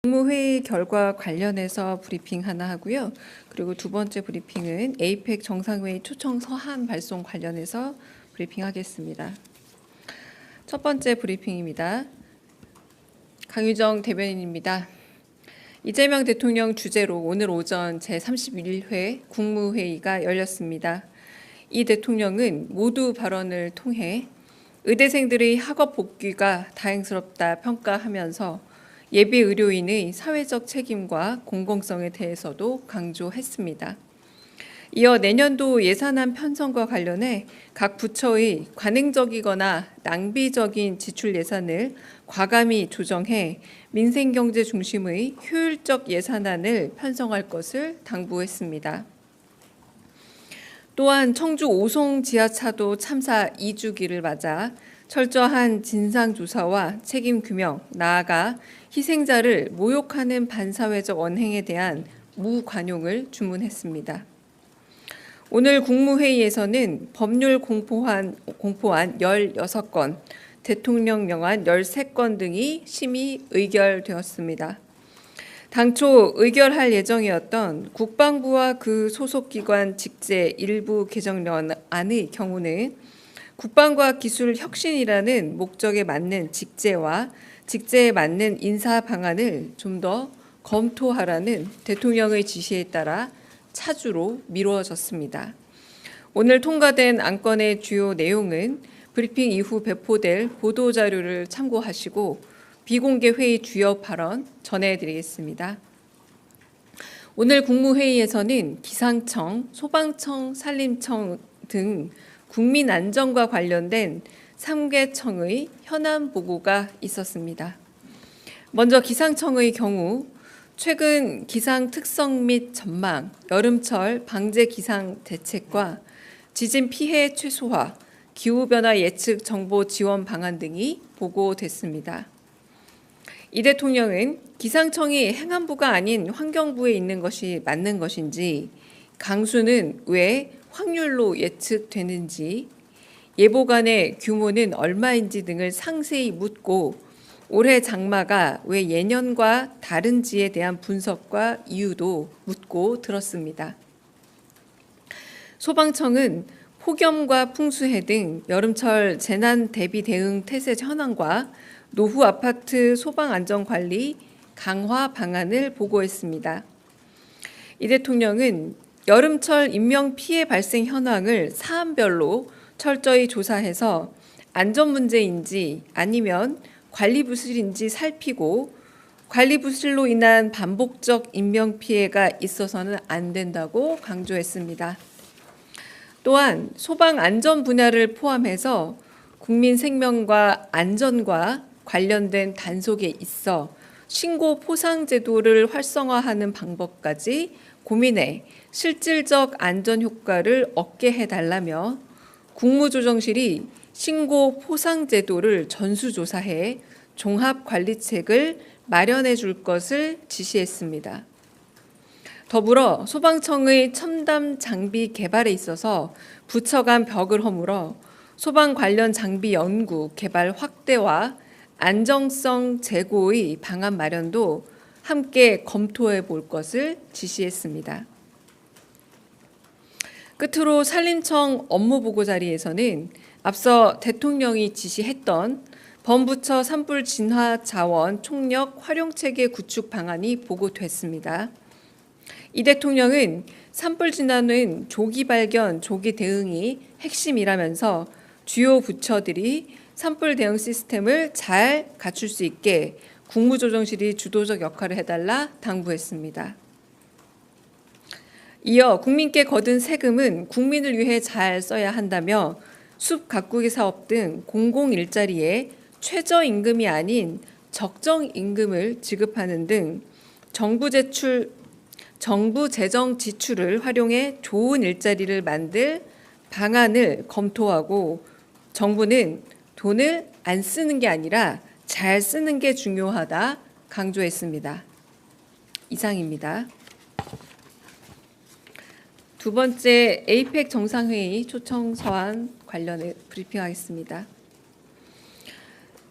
국무회의 결과 관련해서 브리핑 하나 하고요. 그리고 두 번째 브리핑은 에이펙 정상회의 초청 서한 발송 관련해서 브리핑하겠습니다. 첫 번째 브리핑입니다. 강유정 대변인입니다. 이재명 대통령 주재로 오늘 오전 제31회 국무회의가 열렸습니다. 이 대통령은 모두 발언을 통해 의대생들의 학업 복귀가 다행스럽다 평가하면서 예비 의료인의 사회적 책임과 공공성에 대해서도 강조했습니다. 이어 내년도 예산안 편성과 관련해 각 부처의 관행적이거나 낭비적인 지출 예산을 과감히 조정해 민생경제 중심의 효율적 예산안을 편성할 것을 당부했습니다. 또한 청주 오송 지하차도 참사 2주기를 맞아 철저한 진상조사와 책임규명, 나아가 희생자를 모욕하는 반사회적 언행에 대한 무관용을 주문했습니다. 오늘 국무회의에서는 법률 공포안 16건, 대통령 명안 13건 등이 심의 의결되었습니다. 당초 의결할 예정이었던 국방부와 그 소속기관 직제 일부 개정안의 경우는 국방과기술혁신이라는 목적에 맞는 직제와 직제에 맞는 인사 방안을 좀 더 검토하라는 대통령의 지시에 따라 차주로 미뤄졌습니다. 오늘 통과된 안건의 주요 내용은 브리핑 이후 배포될 보도자료를 참고하시고 비공개 회의 주요 발언 전해드리겠습니다. 오늘 국무회의에서는 기상청, 소방청, 산림청 등 국민안전과 관련된 3개 청의 현안 보고가 있었습니다. 먼저 기상청의 경우 최근 기상 특성 및 전망, 여름철 방제 기상 대책과 지진 피해 최소화, 기후변화 예측 정보 지원 방안 등이 보고됐습니다. 이 대통령은 기상청이 행안부가 아닌 환경부에 있는 것이 맞는 것인지, 강수는 왜 확률로 예측되는지, 예보관의 규모는 얼마인지 등을 상세히 묻고 올해 장마가 왜 예년과 다른지에 대한 분석과 이유도 묻고 들었습니다. 소방청은 폭염과 풍수해 등 여름철 재난 대비 대응 태세 현황과 노후 아파트 소방 안전 관리 강화 방안을 보고했습니다. 이 대통령은 여름철 인명 피해 발생 현황을 사안별로 철저히 조사해서 안전 문제인지 아니면 관리 부실인지 살피고 관리 부실로 인한 반복적 인명 피해가 있어서는 안 된다고 강조했습니다. 또한 소방 안전 분야를 포함해서 국민 생명과 안전과 관련된 단속에 있어 신고 포상 제도를 활성화하는 방법까지 고민해 실질적 안전 효과를 얻게 해달라며 국무조정실이 신고 포상 제도를 전수조사해 종합관리책을 마련해 줄 것을 지시했습니다. 더불어 소방청의 첨단 장비 개발에 있어서 부처 간 벽을 허물어 소방 관련 장비 연구, 개발 확대와 안정성 제고의 방안 마련도 함께 검토해 볼 것을 지시했습니다. 끝으로 산림청 업무보고 자리에서는 앞서 대통령이 지시했던 범부처 산불 진화 자원 총력 활용체계 구축 방안이 보고됐습니다. 이 대통령은 산불 진화는 조기 발견, 조기 대응이 핵심이라면서 주요 부처들이 산불 대응 시스템을 잘 갖출 수 있게 국무조정실이 주도적 역할을 해달라 당부했습니다. 이어 국민께 거둔 세금은 국민을 위해 잘 써야 한다며 숲 가꾸기 사업 등 공공일자리에 최저임금이 아닌 적정임금을 지급하는 등 정부 재정 지출을 활용해 좋은 일자리를 만들 방안을 검토하고 정부는 돈을 안 쓰는 게 아니라 잘 쓰는 게 중요하다 강조했습니다. 이상입니다. 두 번째 에이펙 정상회의 초청 서한 관련해 브리핑하겠습니다.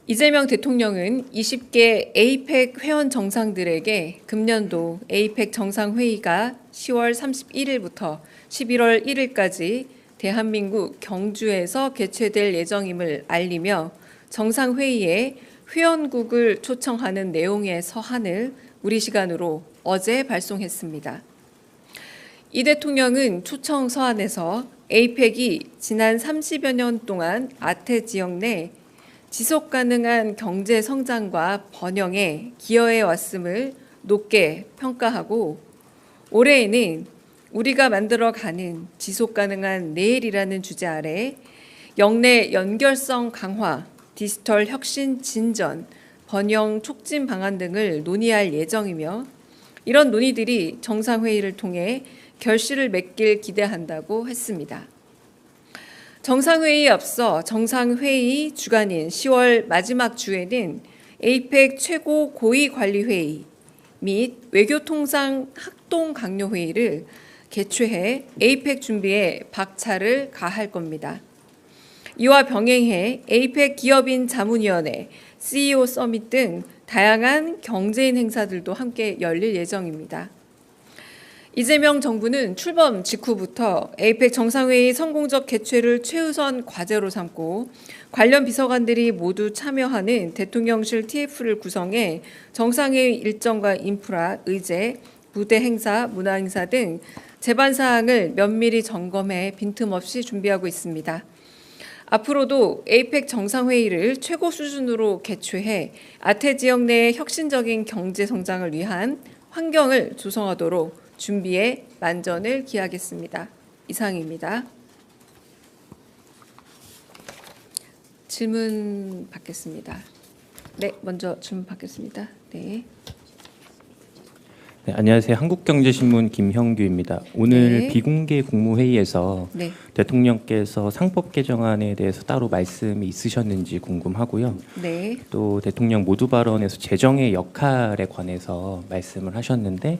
이재명 대통령은 20개 에이펙 회원 정상들에게 금년도 에이펙 정상회의가 10월 31일부터 11월 1일까지 대한민국 경주에서 개최될 예정임을 알리며 정상회의에 회원국을 초청하는 내용의 서한을 우리 시간으로 어제 발송했습니다. 이 대통령은 초청 서한에서 에이펙이 지난 30여 년 동안 아태 지역 내 지속 가능한 경제 성장과 번영에 기여해 왔음을 높게 평가하고 올해에는 우리가 만들어가는 지속 가능한 내일이라는 주제 아래 역내 연결성 강화, 디지털 혁신 진전, 번영 촉진 방안 등을 논의할 예정이며 이런 논의들이 정상회의를 통해 결실을 맺길 기대한다고 했습니다. 정상회의에 앞서 정상회의 주간인 10월 마지막 주에는 에이펙 최고 고위관리회의 및 외교통상 합동강요회의를 개최해 에이펙 준비에 박차를 가할 겁니다. 이와 병행해 에이펙 기업인 자문위원회, CEO 서밋 등 다양한 경제인 행사들도 함께 열릴 예정입니다. 이재명 정부는 출범 직후부터 에이펙 정상회의 성공적 개최를 최우선 과제로 삼고 관련 비서관들이 모두 참여하는 대통령실 TF를 구성해 정상회의 일정과 인프라, 의제, 무대 행사, 문화 행사 등 제반 사항을 면밀히 점검해 빈틈없이 준비하고 있습니다. 앞으로도 에이펙 정상회의를 최고 수준으로 개최해 아태 지역 내의 혁신적인 경제 성장을 위한 환경을 조성하도록 준비에 만전을 기하겠습니다. 이상입니다. 질문 받겠습니다. 네, 먼저 질문 받겠습니다. 네. 네, 안녕하세요. 한국경제신문 김형규입니다. 오늘 네. 비공개 국무회의에서 네. 대통령께서 상법 개정안에 대해서 따로 말씀이 있으셨는지 궁금하고요. 네. 또 대통령 모두 발언에서 재정의 역할에 관해서 말씀을 하셨는데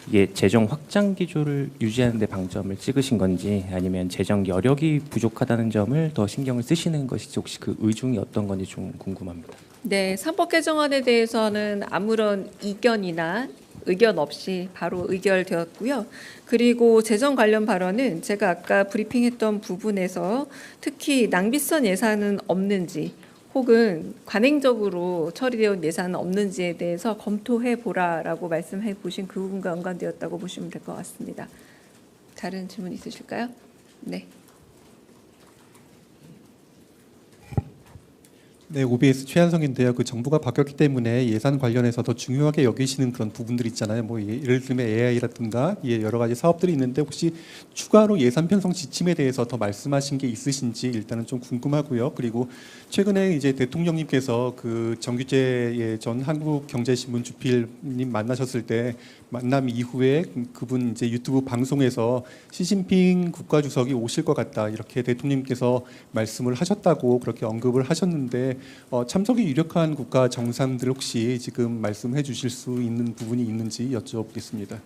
이게 재정 확장 기조를 유지하는 데 방점을 찍으신 건지 아니면 재정 여력이 부족하다는 점을 더 신경을 쓰시는 것인지 혹시 그 의중이 어떤 건지 좀 궁금합니다. 네, 상법 개정안에 대해서는 아무런 이견이나 의견 없이 바로 의결되었고요. 그리고 재정 관련 발언은 제가 아까 브리핑했던 부분에서 특히 낭비성 예산은 없는지 혹은 관행적으로 처리되어 온 예산은 없는지에 대해서 검토해 보라라고 말씀해 보신 그 부분과 연관되었다고 보시면 될 것 같습니다. 다른 질문 있으실까요? 네. 네, OBS 최한성인데요. 그 정부가 바뀌었기 때문에 예산 관련해서 더 중요하게 여기시는 그런 부분들이 있잖아요. 뭐 예를 들면 AI라든가 여러 가지 사업들이 있는데 혹시 추가로 예산 편성 지침에 대해서 더 말씀하신 게 있으신지 일단은 좀 궁금하고요. 그리고 최근에 이제 대통령님께서 그 정규재 전 한국경제신문 주필님 만나셨을 때 만남 이후에 그분 이제 유튜브 방송에서 시진핑 국가주석이 오실 것 같다 이렇게 대통령님께서 말씀을 하셨다고 그렇게 언급을 하셨는데 참석이 유력한 국가 정상들 혹시 지금 말씀해 주실 수 있는 부분이 있는지 여쭤보겠습니다.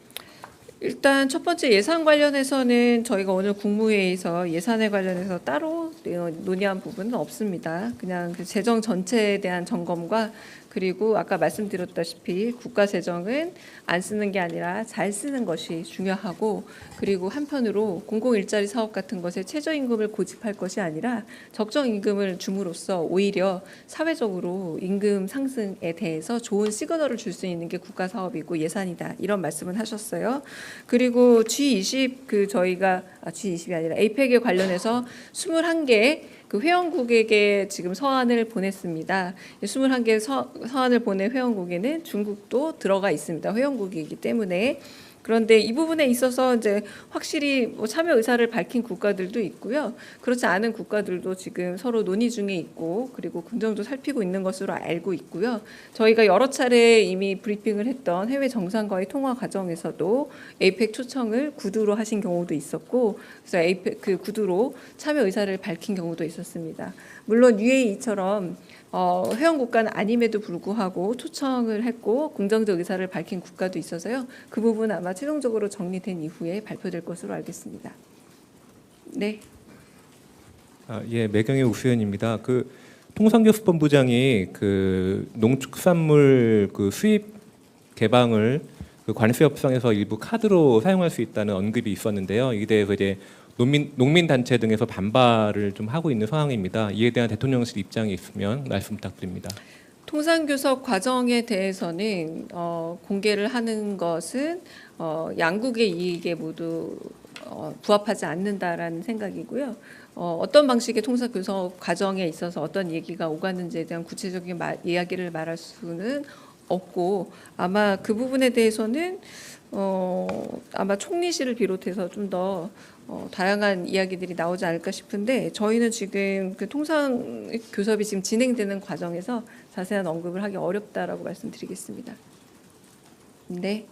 일단 첫 번째 예산 관련해서는 저희가 오늘 국무회의에서 예산에 관련해서 따로 논의한 부분은 없습니다. 그냥 그 재정 전체에 대한 점검과 그리고 아까 말씀드렸다시피 국가 재정은 안 쓰는 게 아니라 잘 쓰는 것이 중요하고 그리고 한편으로 공공일자리 사업 같은 것에 최저임금을 고집할 것이 아니라 적정임금을 줌으로써 오히려 사회적으로 임금 상승에 대해서 좋은 시그널을 줄 수 있는 게 국가 사업이고 예산이다 이런 말씀을 하셨어요. 그리고 G20 저희가 G20이 아니라 에이펙에 관련해서 21개 그 회원국에게 지금 서한을 보냈습니다. 21개 서한을 보낸 회원국에는 중국도 들어가 있습니다. 회원국이기 때문에. 그런데 이 부분에 있어서 이제 확실히 뭐 참여 의사를 밝힌 국가들도 있고요. 그렇지 않은 국가들도 지금 서로 논의 중에 있고 그리고 긍정도 살피고 있는 것으로 알고 있고요. 저희가 여러 차례 이미 브리핑을 했던 해외 정상과의 통화 과정에서도 에이펙 초청을 구두로 하신 경우도 있었고 그래서 에이펙 그 구두로 참여 의사를 밝힌 경우도 있었습니다. 물론 UAE처럼 회원 국가는 아님에도 불구하고 초청을 했고 긍정적 의사를 밝힌 국가도 있어서요. 그 부분 아마 최종적으로 정리된 이후에 발표될 것으로 알겠습니다. 네. 예, 매경의 우 의원입니다. 통상교섭본부장이 그 농축산물 그 수입 개방을 그 관세 협상에서 일부 카드로 사용할 수 있다는 언급이 있었는데요. 이에 대해서 이제 농민 단체 등에서 반발을 좀 하고 있는 상황입니다. 이에 대한 대통령실 입장이 있으면 말씀 부탁드립니다. 통상교섭 과정에 대해서는 공개를 하는 것은 양국의 이익에 모두 부합하지 않는다라는 생각이고요. 어떤 방식의 통상교섭 과정에 있어서 어떤 얘기가 오갔는지에 대한 구체적인 이야기를 말할 수는 없고 아마 그 부분에 대해서는 아마 총리실을 비롯해서 좀 더 다양한 이야기들이 나오지 않을까 싶은데 저희는 지금 그 통상 교섭이 지금 진행되는 과정에서 자세한 언급을 하기 어렵다라고 말씀드리겠습니다. 네.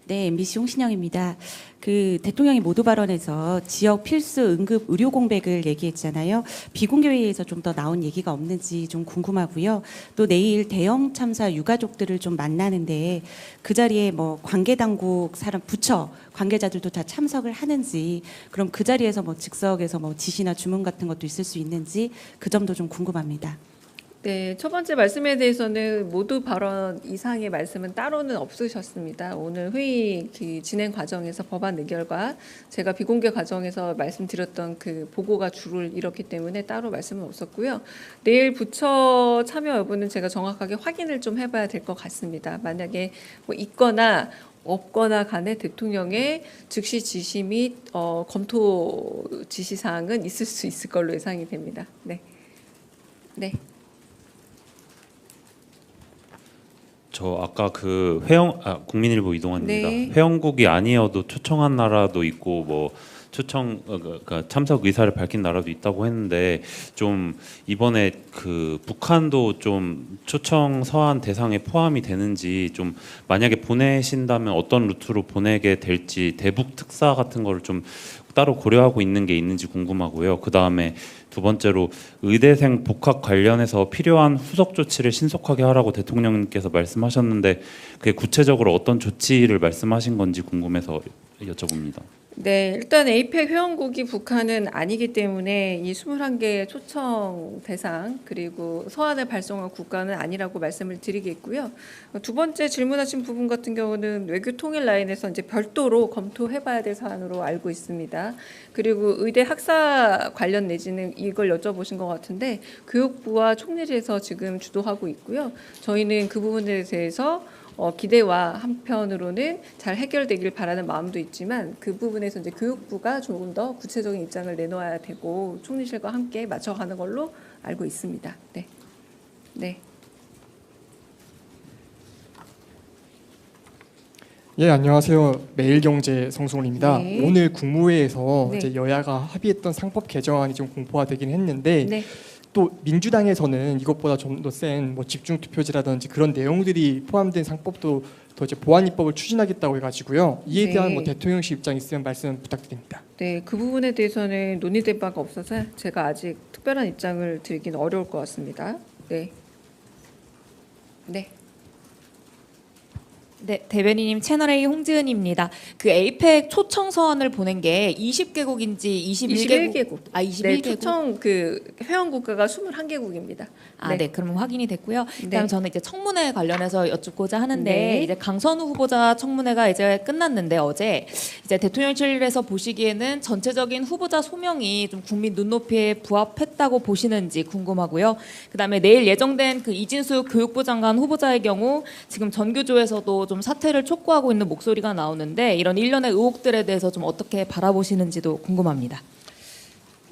네, MBC 홍신영입니다. 그 대통령이 모두 발언에서 지역 필수 응급 의료 공백을 얘기했잖아요. 비공개 회의에서 좀 더 나온 얘기가 없는지 좀 궁금하고요. 또 내일 대형 참사 유가족들을 좀 만나는데 그 자리에 뭐 관계 당국 사람 부처 관계자들도 다 참석을 하는지 그럼 그 자리에서 뭐 즉석에서 뭐 지시나 주문 같은 것도 있을 수 있는지 그 점도 좀 궁금합니다. 네, 첫 번째 말씀에 대해서는 모두 발언 이상의 말씀은 따로는 없으셨습니다. 오늘 회의 그 진행 과정에서 법안 의결과 제가 비공개 과정에서 말씀드렸던 그 보고가 주를 이뤘기 때문에 따로 말씀은 없었고요. 내일 부처 참여 여부는 제가 정확하게 확인을 좀 해봐야 될 것 같습니다. 만약에 뭐 있거나 없거나 간에 대통령의 즉시 지시 및 검토 지시 사항은 있을 수 있을 걸로 예상이 됩니다. 네. 네. 저 아까 그 국민일보 이동환입니다. 네. 회원국이 아니어도 초청한 나라도 있고 뭐 그러니까 참석 의사를 밝힌 나라도 있다고 했는데 좀 이번에 그 북한도 좀 초청 서한 대상에 포함이 되는지 좀 만약에 보내신다면 어떤 루트로 보내게 될지 대북 특사 같은 거를 좀 따로 고려하고 있는 게 있는지 궁금하고요. 그 다음에 두 번째로 의대생 복학 관련해서 필요한 후속 조치를 신속하게 하라고 대통령님께서 말씀하셨는데 그게 구체적으로 어떤 조치를 말씀하신 건지 궁금해서 여쭤봅니다. 네, 일단 에이펙 회원국이 북한은 아니기 때문에 이 21개 초청 대상 그리고 서한을 발송한 국가는 아니라고 말씀을 드리겠고요. 두 번째 질문하신 부분 같은 경우는 외교 통일 라인에서 이제 별도로 검토해봐야 될 사안으로 알고 있습니다. 그리고 의대 학사 관련 내지는 이걸 여쭤보신 것 같은데 교육부와 총리실에서 지금 주도하고 있고요. 저희는 그 부분에 대해서 기대와 한편으로는 잘 해결되길 바라는 마음도 있지만 그 부분에서 이제 교육부가 조금 더 구체적인 입장을 내놓아야 되고 총리실과 함께 맞춰가는 걸로 알고 있습니다. 네, 네. 예, 안녕하세요. 매일경제 성승훈입니다. 네. 오늘 국무회에서 네. 이제 여야가 합의했던 상법 개정안이 좀 공포가 되긴 했는데 네. 또 민주당에서는 이것보다 좀 더 센 뭐 집중 투표제라든지 그런 내용들이 포함된 상법도 더 이제 보완 입법을 추진하겠다고 해가지고요. 이에 네. 대한 뭐 대통령실 입장 있으면 말씀 부탁드립니다. 네, 그 부분에 대해서는 논의된 바가 없어서 제가 아직 특별한 입장을 드리긴 어려울 것 같습니다. 네. 네. 네, 대변인님 채널A 홍지은입니다. 그 에이펙 초청 서한을 보낸 게 20개국인지 21개국? 21개국. 아, 21개국. 네, 초청 그 회원 국가가 21개국입니다. 아, 네. 그러면 확인이 됐고요. 네. 그다음 저는 이제 청문회 관련해서 여쭙고자 하는데 네. 이제 강선우 후보자 청문회가 이제 끝났는데 어제 이제 대통령실에서 보시기에는 전체적인 후보자 소명이 좀 국민 눈높이에 부합했다고 보시는지 궁금하고요. 그다음에 내일 예정된 그 이진숙 교육부 장관 후보자의 경우 지금 전교조에서도 좀 사퇴를 촉구하고 있는 목소리가 나오는데 이런 일련의 의혹들에 대해서 좀 어떻게 바라보시는지도 궁금합니다.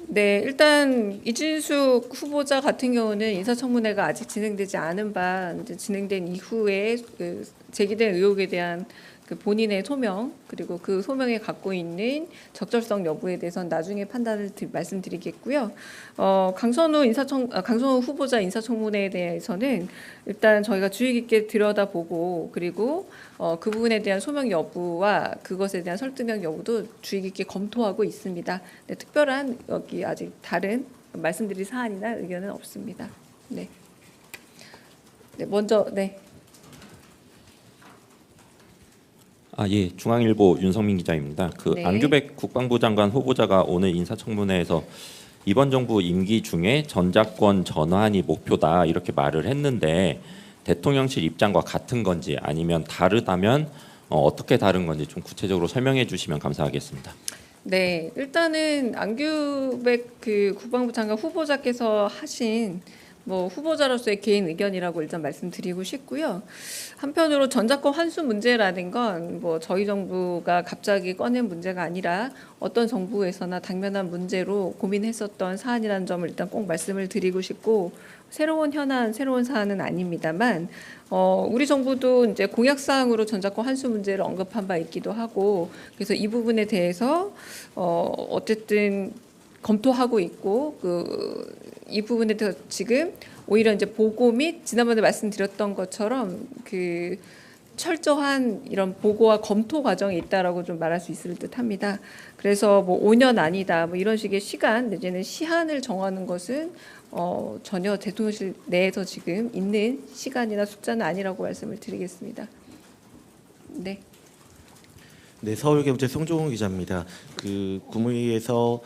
네, 일단 이진숙 후보자 같은 경우는 인사청문회가 아직 진행되지 않은 바 이제 진행된 이후에 그 제기된 의혹에 대한 그 본인의 소명 그리고 그 소명에 갖고 있는 적절성 여부에 대해서는 나중에 판단을 말씀드리겠고요. 강선우 후보자 인사청문회에 대해서는 일단 저희가 주의 깊게 들여다보고 그리고 그 부분에 대한 소명 여부와 그것에 대한 설득력 여부도 주의 깊게 검토하고 있습니다. 네, 특별한 여기 아직 다른 말씀드릴 사안이나 의견은 없습니다. 네. 네, 먼저 네. 예, 중앙일보 윤성민 기자입니다. 네. 안규백 국방부 장관 후보자가 오늘 인사청문회에서 이번 정부 임기 중에 전작권 전환이 목표다 이렇게 말을 했는데 대통령실 입장과 같은 건지 아니면 다르다면 어떻게 다른 건지 좀 구체적으로 설명해 주시면 감사하겠습니다. 네, 일단은 안규백 그 국방부 장관 후보자께서 하신 뭐 후보자로서의 개인 의견이라고 일단 말씀드리고 싶고요. 한편으로 전작권 환수 문제라는 건 뭐 저희 정부가 갑자기 꺼낸 문제가 아니라 어떤 정부에서나 당면한 문제로 고민했었던 사안이라는 점을 일단 꼭 말씀을 드리고 싶고, 새로운 현안, 새로운 사안은 아닙니다만 우리 정부도 이제 공약 사항으로 전작권 환수 문제를 언급한 바 있기도 하고, 그래서 이 부분에 대해서 어쨌든 검토하고 있고 이 부분에 대해서 지금 오히려 이제 보고 및 지난번에 말씀드렸던 것처럼 그 철저한 이런 보고와 검토 과정이 있다라고 좀 말할 수 있을 듯합니다. 그래서 뭐 5년 아니다 뭐 이런 식의 시간 내지는 시한을 정하는 것은 전혀 대통령실 내에서 지금 있는 시간이나 숫자는 아니라고 말씀을 드리겠습니다. 네. 네, 서울경제 송종훈 기자입니다. 국무회의에서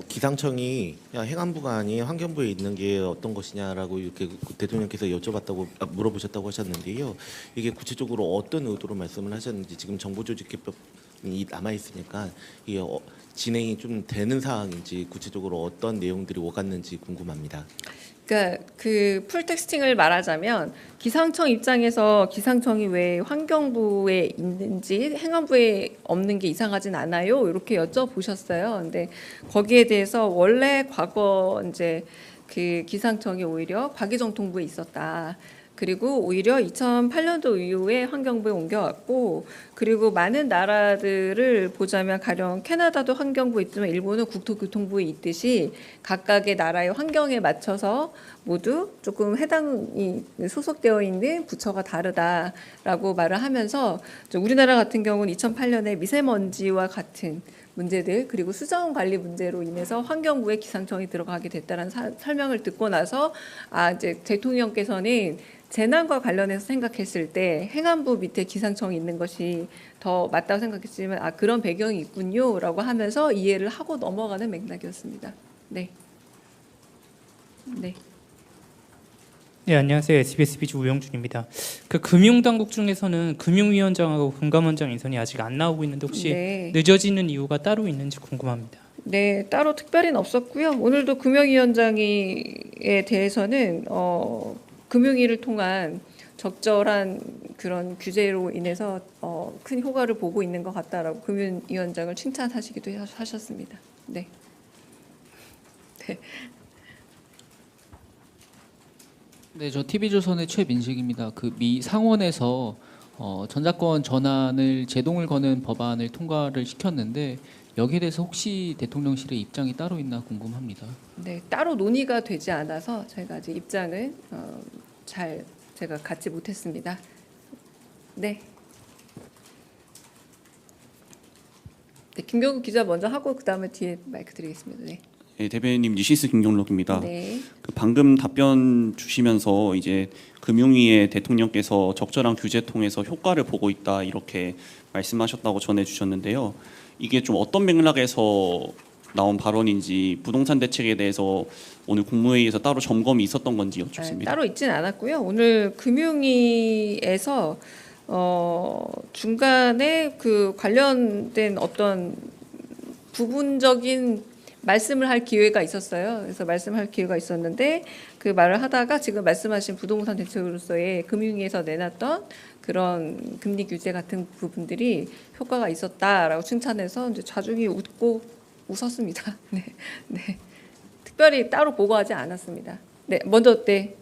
기상청이 행안부가 아닌 환경부에 있는 게 어떤 것이냐라고 이렇게 대통령께서 물어보셨다고 하셨는데요. 이게 구체적으로 어떤 의도로 말씀을 하셨는지, 지금 정보조직개법이 남아 있으니까 이게 진행이 좀 되는 사항인지 구체적으로 어떤 내용들이 오갔는지 궁금합니다. 그러니까 그 풀텍스팅을 말하자면 기상청 입장에서 기상청이 왜 환경부에 있는지 행안부에 없는 게 이상하진 않아요, 이렇게 여쭤보셨어요. 근데 거기에 대해서 원래 과거 이제 그 기상청이 오히려 과기정통부에 있었다. 그리고 오히려 2008년도 이후에 환경부에 옮겨왔고, 그리고 많은 나라들을 보자면 가령 캐나다도 환경부에 있지만 일본은 국토교통부에 있듯이 각각의 나라의 환경에 맞춰서 모두 조금 해당이 소속되어 있는 부처가 다르다라고 말을 하면서, 우리나라 같은 경우는 2008년에 미세먼지와 같은 문제들 그리고 수자원 관리 문제로 인해서 환경부에 기상청이 들어가게 됐다는 설명을 듣고 나서 이제 대통령께서는 재난과 관련해서 생각했을 때 행안부 밑에 기상청이 있는 것이 더 맞다고 생각했지만 그런 배경이 있군요라고 하면서 이해를 하고 넘어가는 맥락이었습니다. 네. 네. 네, 안녕하세요. SBS 비주 우영준입니다. 그 금융당국 중에서는 금융위원장하고 금감원장 인선이 아직 안 나오고 있는데 혹시 네. 늦어지는 이유가 따로 있는지 궁금합니다. 네, 따로 특별히는 없었고요. 오늘도 금융위원장에 대해서는 금융위를 통한 적절한 그런 규제로 인해서 큰 효과를 보고 있는 것 같다라고 금융위원장을 칭찬하시기도 하셨습니다. 네. 네. 네, 저 TV조선의 최민식입니다. 그 미 상원에서 전작권 전환을 제동을 거는 법안을 통과를 시켰는데 여기에 대해서 혹시 대통령실의 입장이 따로 있나 궁금합니다. 네, 따로 논의가 되지 않아서 저희가 아직 입장을 제가 갖지 못했습니다. 네. 네, 김경국 기자 먼저 하고 그 다음에 뒤에 마이크 드리겠습니다. 네. 네, 대변인님 뉴시스 김경록입니다. 네. 방금 답변 주시면서 이제 금융위에 대통령께서 적절한 규제 통해서 효과를 보고 있다 이렇게 말씀하셨다고 전해주셨는데요. 이게 좀 어떤 맥락에서 나온 발언인지, 부동산 대책에 대해서 오늘 국무회의에서 따로 점검이 있었던 건지 여쭙습니다. 따로 있지는 않았고요. 오늘 금융위에서 중간에 그 관련된 어떤 부분적인 말씀을 할 기회가 있었어요. 그래서 말씀할 기회가 있었는데 그 말을 하다가 지금 말씀하신 부동산 대책으로서의 금융위에서 내놨던 그런 금리 규제 같은 부분들이 효과가 있었다라고 칭찬해서 이제 좌중이 웃고 웃었습니다. 네, 네. 특별히 따로 보고하지 않았습니다. 네, 먼저 네.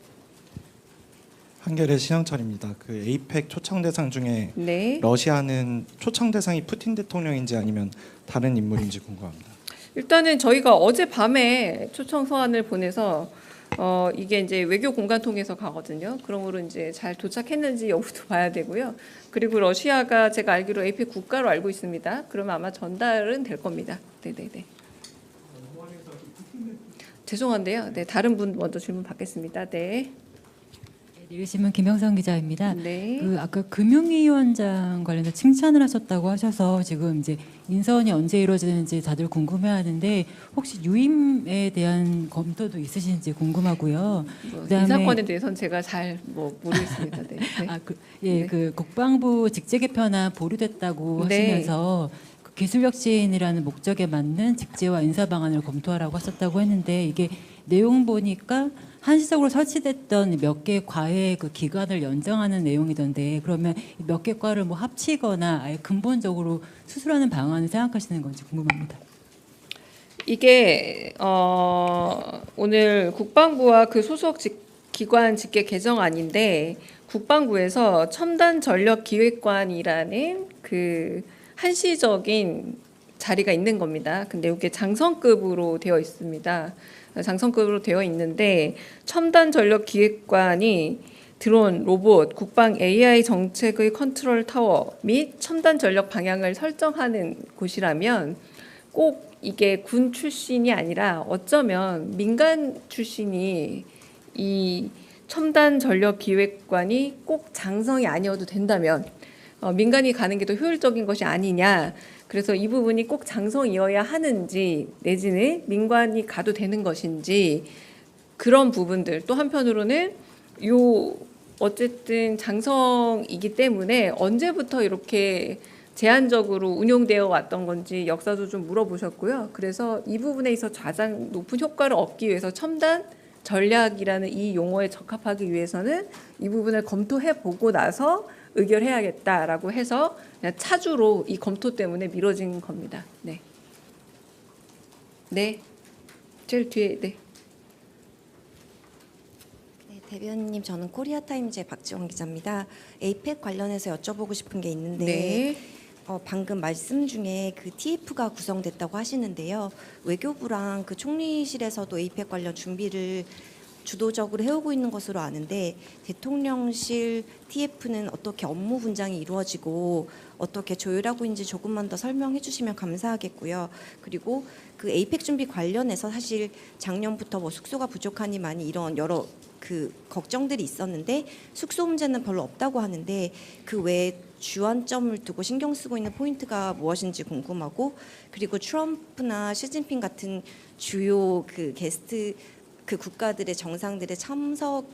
한겨레 신영철입니다. 그 에이펙 초청 대상 중에 네. 러시아는 초청 대상이 푸틴 대통령인지 아니면 다른 인물인지 궁금합니다. 일단은 저희가 어젯밤에 초청 서한을 보내서 이게 이제 외교 공간 통해서 가거든요. 그러므로 이제 잘 도착했는지 여부도 봐야 되고요. 그리고 러시아가 제가 알기로 에이펙 국가로 알고 있습니다. 그러면 아마 전달은 될 겁니다. 네네네. 죄송한데요. 네, 다른 분 먼저 질문 받겠습니다. 네. 내리신문 김영선 기자입니다. 네. 그 아까 금융위원장 관련해서 칭찬을 하셨다고 하셔서 지금 이제 인선이 언제 이루어지는지 다들 궁금해하는데 혹시 유임에 대한 검토도 있으신지 궁금하고요. 이 사건에 대해서는 제가 잘 모르겠습니다. 네. 네. 네. 그 국방부 직제 개편안 보류됐다고 네. 하시면서 그 기술혁신이라는 목적에 맞는 직제와 인사 방안을 검토하라고 하셨다고 했는데 이게 내용 보니까 한시적으로 설치됐던 몇 개 과의 그 기간을 연장하는 내용이던데 그러면 몇 개 과를 뭐 합치거나 아예 근본적으로 수술하는 방안을 생각하시는 건지 궁금합니다. 이게 오늘 국방부와 그 소속 기관 직계 개정안인데 국방부에서 첨단 전력 기획관이라는 그 한시적인 자리가 있는 겁니다. 근데 이게 장성급으로 되어 있습니다. 장성급으로 되어 있는데 첨단 전력 기획관이 드론, 로봇, 국방 AI 정책의 컨트롤 타워 및 첨단 전력 방향을 설정하는 곳이라면 꼭 이게 군 출신이 아니라 어쩌면 민간 출신이 이 첨단 전력 기획관이 꼭 장성이 아니어도 된다면 민간이 가는 게 더 효율적인 것이 아니냐. 그래서 이 부분이 꼭 장성이어야 하는지 내지는 민간이 가도 되는 것인지 그런 부분들 또 한편으로는 어쨌든 장성이기 때문에 언제부터 이렇게 제한적으로 운용되어 왔던 건지 역사도 좀 물어보셨고요. 그래서 이 부분에 있어 가장 높은 효과를 얻기 위해서 첨단 전략이라는 이 용어에 적합하기 위해서는 이 부분을 검토해 보고 나서 의결해야겠다라고 해서 그냥 차주로 이 검토 때문에 미뤄진 겁니다. 네. 네. 제일 뒤에 네. 네, 대변인님 저는 코리아타임즈의 박지원 기자입니다. 에이펙 관련해서 여쭤보고 싶은 게 있는데 네. 방금 말씀 중에 그 TF가 구성됐다고 하시는데요. 외교부랑 그 총리실에서도 에이펙 관련 준비를 주도적으로 해오고 있는 것으로 아는데 대통령실 TF는 어떻게 업무 분장이 이루어지고 어떻게 조율하고 있는지 조금만 더 설명해 주시면 감사하겠고요. 그리고 그 에이펙 준비 관련해서 사실 작년부터 뭐 숙소가 부족하니 많이 이런 여러 그 걱정들이 있었는데 숙소 문제는 별로 없다고 하는데 그 외에 주안점을 두고 신경 쓰고 있는 포인트가 무엇인지 궁금하고 그리고 트럼프나 시진핑 같은 주요 그 게스트 그 국가들의 정상들의 참석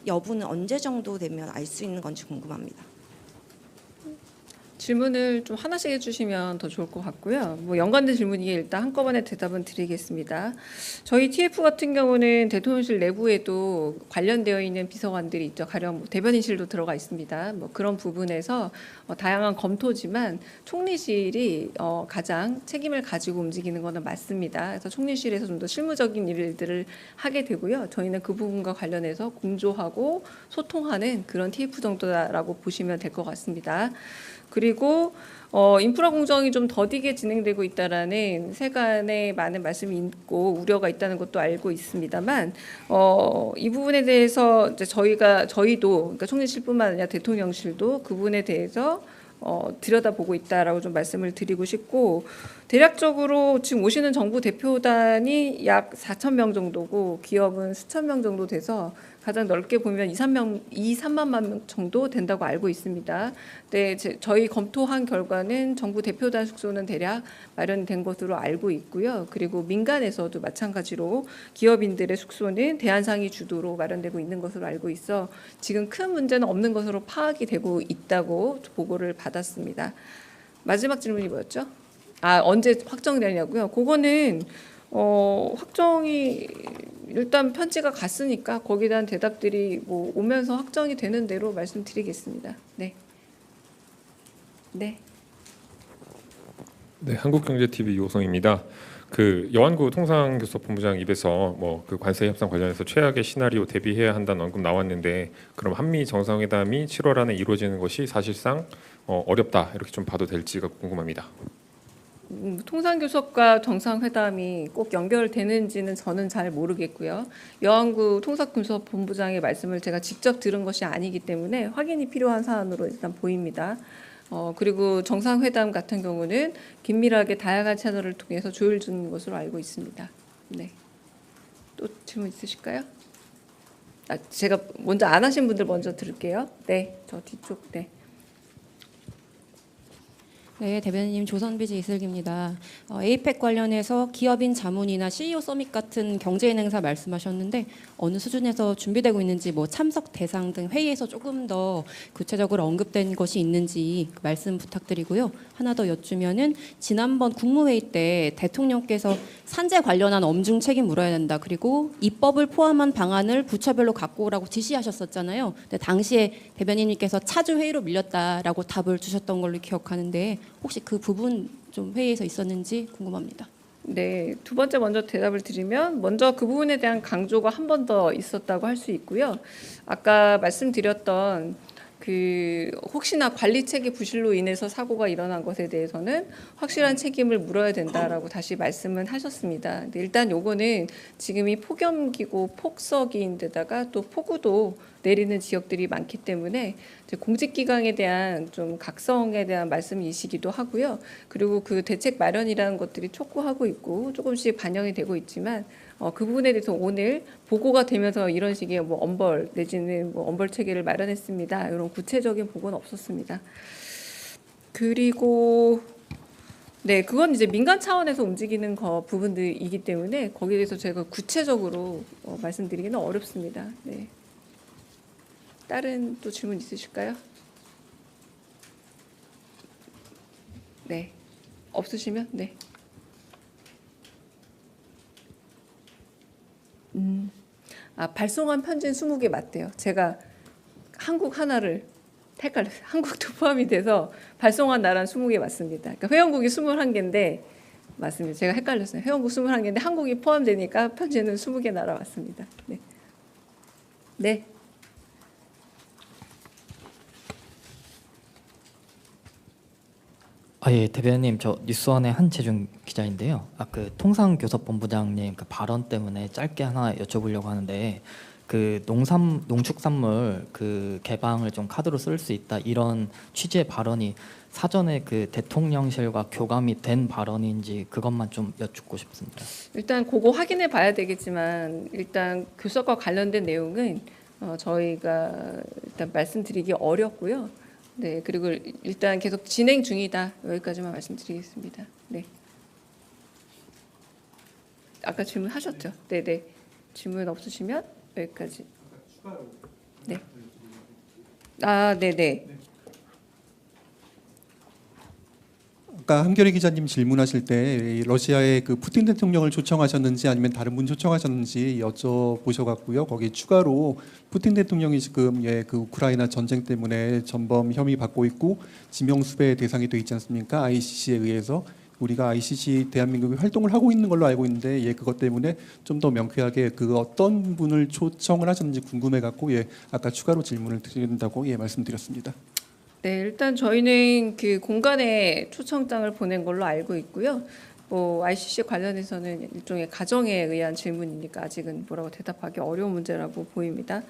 여부는 언제 정도 되면 알 수 있는 건지 궁금합니다. 질문을 좀 하나씩 해주시면 더 좋을 것 같고요. 뭐 연관된 질문이에 일단 한꺼번에 대답은 드리겠습니다. 저희 TF 같은 경우는 대통령실 내부에도 관련되어 있는 비서관들이 있죠. 가령 뭐 대변인실도 들어가 있습니다. 뭐 그런 부분에서 다양한 검토지만 총리실이 가장 책임을 가지고 움직이는 것은 맞습니다. 그래서 총리실에서 좀 더 실무적인 일들을 하게 되고요. 저희는 그 부분과 관련해서 공조하고 소통하는 그런 TF 정도라고 보시면 될 것 같습니다. 그리고 인프라 공정이 좀 더디게 진행되고 있다라는 세간의 많은 말씀이 있고 우려가 있다는 것도 알고 있습니다만 이 부분에 대해서 이제 저희도 그러니까 총리실뿐만 아니라 대통령실도 그 부분에 대해서 들여다보고 있다라고 좀 말씀을 드리고 싶고 대략적으로 지금 오시는 정부 대표단이 약 4,000명 정도고 기업은 수천 명 정도 돼서 가장 넓게 보면 2, 3만 명 정도 된다고 알고 있습니다. 네, 저희 검토한 결과는 정부 대표단 숙소는 대략 마련된 것으로 알고 있고요. 그리고 민간에서도 마찬가지로 기업인들의 숙소는 대한상의 주도로 마련되고 있는 것으로 알고 있어 지금 큰 문제는 없는 것으로 파악이 되고 있다고 보고를 받았습니다. 마지막 질문이 뭐였죠? 언제 확정되냐고요? 그거는 확정이 일단 편지가 갔으니까 거기에 대한 대답들이 뭐 오면서 확정이 되는 대로 말씀드리겠습니다. 네. 네. 네, 한국경제TV 이호성입니다. 그 여완구 통상교섭본부장 입에서 뭐 그 관세 협상 관련해서 최악의 시나리오 대비해야 한다는 언급 나왔는데 그럼 한미 정상회담이 7월 안에 이루어지는 것이 사실상 어렵다 이렇게 좀 봐도 될지가 궁금합니다. 통상교섭과 정상회담이 꼭 연결되는지는 저는 잘 모르겠고요. 여완구 통상교섭본부장의 말씀을 제가 직접 들은 것이 아니기 때문에 확인이 필요한 사안으로 일단 보입니다. 그리고 정상회담 같은 경우는 긴밀하게 다양한 채널을 통해서 조율 중인 것으로 알고 있습니다. 네. 또 질문 있으실까요? 제가 먼저 안 하신 분들 먼저 들을게요. 네, 저 뒤쪽. 네. 네, 대변인님 조선비즈 이슬기입니다. 에이펙 관련해서 기업인 자문이나 CEO 서밋 같은 경제인 행사 말씀하셨는데 어느 수준에서 준비되고 있는지 뭐 참석 대상 등 회의에서 조금 더 구체적으로 언급된 것이 있는지 말씀 부탁드리고요. 하나 더 여쭈면은 지난번 국무회의 때 대통령께서 산재 관련한 엄중 책임 물어야 된다. 그리고 입법을 포함한 방안을 부처별로 갖고 오라고 지시하셨었잖아요. 근데 당시에 대변인님께서 차주 회의로 밀렸다라고 답을 주셨던 걸로 기억하는데 혹시 그 부분 좀 회의에서 있었는지 궁금합니다. 네, 두 번째 먼저 대답을 드리면 먼저 그 부분에 대한 강조가 한 번 더 있었다고 할 수 있고요. 아까 말씀드렸던 그 혹시나 관리 체계 부실로 인해서 사고가 일어난 것에 대해서는 확실한 책임을 물어야 된다라고 다시 말씀은 하셨습니다. 근데 일단 요거는 지금이 폭염기고 폭서기인데다가 또 폭우도 내리는 지역들이 많기 때문에 이제 공직기강에 대한 좀 각성에 대한 말씀이시기도 하고요. 그리고 그 대책 마련이라는 것들이 촉구하고 있고 조금씩 반영이 되고 있지만 그 부분에 대해서 오늘 보고가 되면서 이런 식의 뭐 엄벌 내지는 뭐 엄벌 체계를 마련했습니다. 이런 구체적인 보고는 없었습니다. 그리고 네, 그건 이제 민간 차원에서 움직이는 부분들이기 때문에 거기에 대해서 제가 구체적으로 말씀드리기는 어렵습니다. 네. 다른 또 질문 있으실까요? 네, 없으시면 네. 발송한 편지는 20개 맞대요. 제가 한국 하나를 헷갈렸어요. 한국도 포함이 돼서 발송한 나라는 20개 맞습니다. 그러니까 회원국이 21개인데 맞습니다. 제가 헷갈렸어요. 회원국 21개인데 한국이 포함되니까 편지는 20개 나라 맞습니다. 네. 네. 예, 대변인님, 저 뉴스원의 한재중 기자인데요. 그 통상교섭본부장님 그 발언 때문에 짧게 하나 여쭤보려고 하는데 그 농축산물 그 개방을 좀 카드로 쓸 수 있다 이런 취지의 발언이 사전에 그 대통령실과 교감이 된 발언인지 그것만 좀 여쭙고 싶습니다. 일단 그거 확인해 봐야 되겠지만 일단 교섭과 관련된 내용은 저희가 일단 말씀드리기 어렵고요. 네, 그리고 일단 계속 진행 중이다. 여기까지만 말씀드리겠습니다. 네. 아까 질문하셨죠? 네, 네. 질문 없으시면 여기까지. 네. 아, 네, 네. 아까 한결의 기자님 질문하실 때 러시아의 그 푸틴 대통령을 초청하셨는지 아니면 다른 분 초청하셨는지 여쭤보셔갖고요. 거기 추가로 푸틴 대통령이 지금 그 우크라이나 전쟁 때문에 전범 혐의 받고 있고 지명수배 대상이 돼 있지 않습니까? ICC에 의해서 우리가 ICC 대한민국이 활동을 하고 있는 걸로 알고 있는데 그것 때문에 좀 더 명쾌하게 그 어떤 분을 초청을 하셨는지 궁금해갖고 아까 추가로 질문을 드린다고 말씀드렸습니다. 네, 일단 저희는 그 공간에 초청장을 보낸 걸로 알고 있고요. 뭐 ICC 관련해서는 일종의 가정에 의한 질문이니까 아직은 뭐라고 대답하기 어려운 문제라고 보입니다.